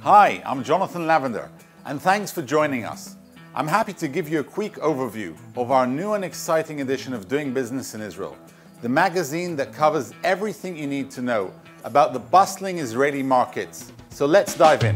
Hi, I'm Jonathan Lavender, and thanks for joining us. I'm happy to give you a quick overview of our new and exciting edition of Doing Business in Israel, the magazine that covers everything you need to know about the bustling Israeli markets. So let's dive in.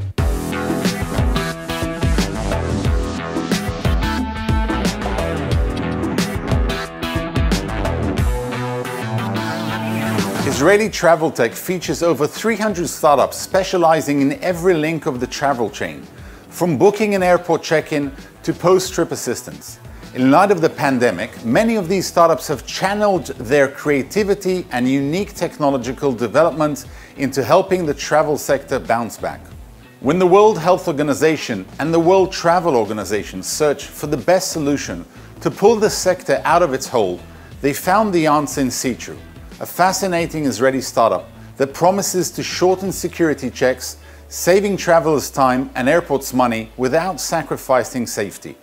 Israeli travel tech features over 300 startups specializing in every link of the travel chain, from booking an airport check-in to post-trip assistance. In light of the pandemic, many of these startups have channeled their creativity and unique technological developments into helping the travel sector bounce back. When the World Health Organization and the World Travel Organization searched for the best solution to pull the sector out of its hole, they found the answer in Citru, a fascinating Israeli startup that promises to shorten security checks, saving travelers time and airports money without sacrificing safety.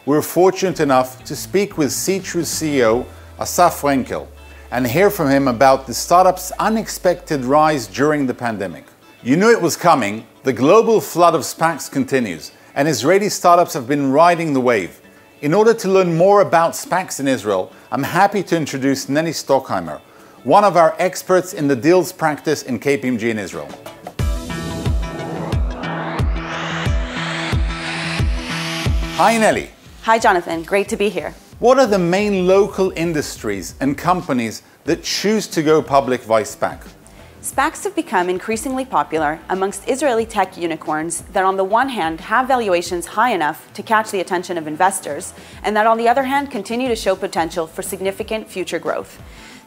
We're fortunate enough to speak with Citru's CEO, Asaf Frenkel, and hear from him about the startup's unexpected rise during the pandemic. You knew it was coming. The global flood of SPACs continues, and Israeli startups have been riding the wave. In order to learn more about SPACs in Israel, I'm happy to introduce Nelly Stockheimer, one of our experts in the deals practice in KPMG in Israel. Hi, Nelly. Hi, Jonathan. Great to be here. What are the main local industries and companies that choose to go public via SPAC? SPACs have become increasingly popular amongst Israeli tech unicorns that on the one hand have valuations high enough to catch the attention of investors, and that on the other hand continue to show potential for significant future growth.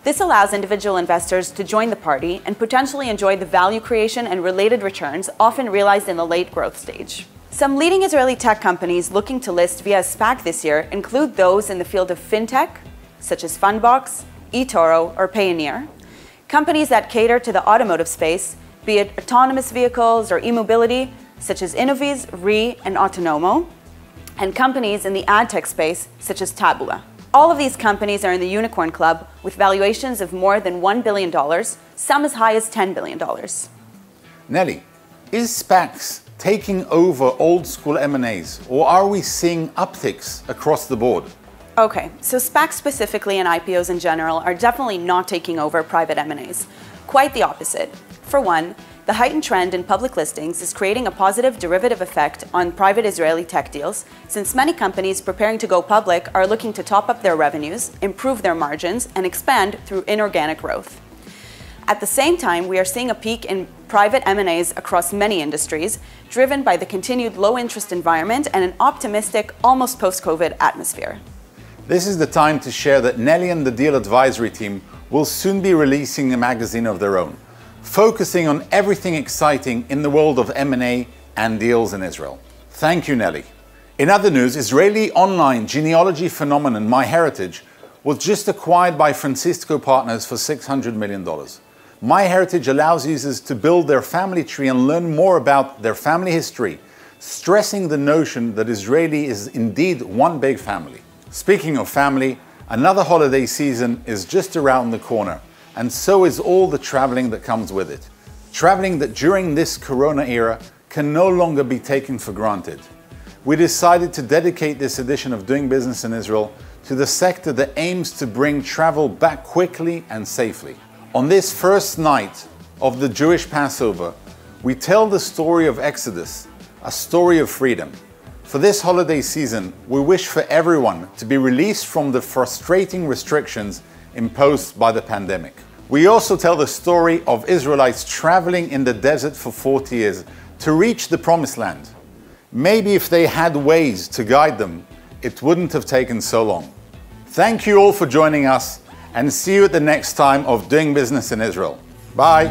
This allows individual investors to join the party and potentially enjoy the value creation and related returns often realized in the late growth stage. Some leading Israeli tech companies looking to list via SPAC this year include those in the field of fintech, such as Fundbox, eToro, or Payoneer, companies that cater to the automotive space, be it autonomous vehicles or e-mobility, such as Innoviz, Re, and Autonomo, and companies in the ad tech space, such as Tabula. All of these companies are in the Unicorn Club with valuations of more than $1 billion, some as high as $10 billion. Nelly, is SPACs taking over old school M&As, or are we seeing upticks across the board? Okay, so SPACs specifically and IPOs in general are definitely not taking over private M&As. Quite the opposite. For one, the heightened trend in public listings is creating a positive derivative effect on private Israeli tech deals, since many companies preparing to go public are looking to top up their revenues, improve their margins, and expand through inorganic growth. At the same time, we are seeing a peak in private M&As across many industries, driven by the continued low-interest environment and an optimistic, almost post-COVID atmosphere. This is the time to share that Nelly and the Deal Advisory team will soon be releasing a magazine of their own, focusing on everything exciting in the world of M&A and deals in Israel. Thank you, Nelly. In other news, Israeli online genealogy phenomenon MyHeritage was just acquired by Francisco Partners for $600 million. MyHeritage allows users to build their family tree and learn more about their family history, stressing the notion that Israeli is indeed one big family. Speaking of family, another holiday season is just around the corner, and so is all the traveling that comes with it. Traveling that during this Corona era can no longer be taken for granted. We decided to dedicate this edition of Doing Business in Israel to the sector that aims to bring travel back quickly and safely. On this first night of the Jewish Passover, we tell the story of Exodus, a story of freedom. For this holiday season, we wish for everyone to be released from the frustrating restrictions imposed by the pandemic. We also tell the story of Israelites traveling in the desert for 40 years to reach the Promised Land. Maybe if they had ways to guide them, it wouldn't have taken so long. Thank you all for joining us, and see you at the next time of Doing Business in Israel. Bye.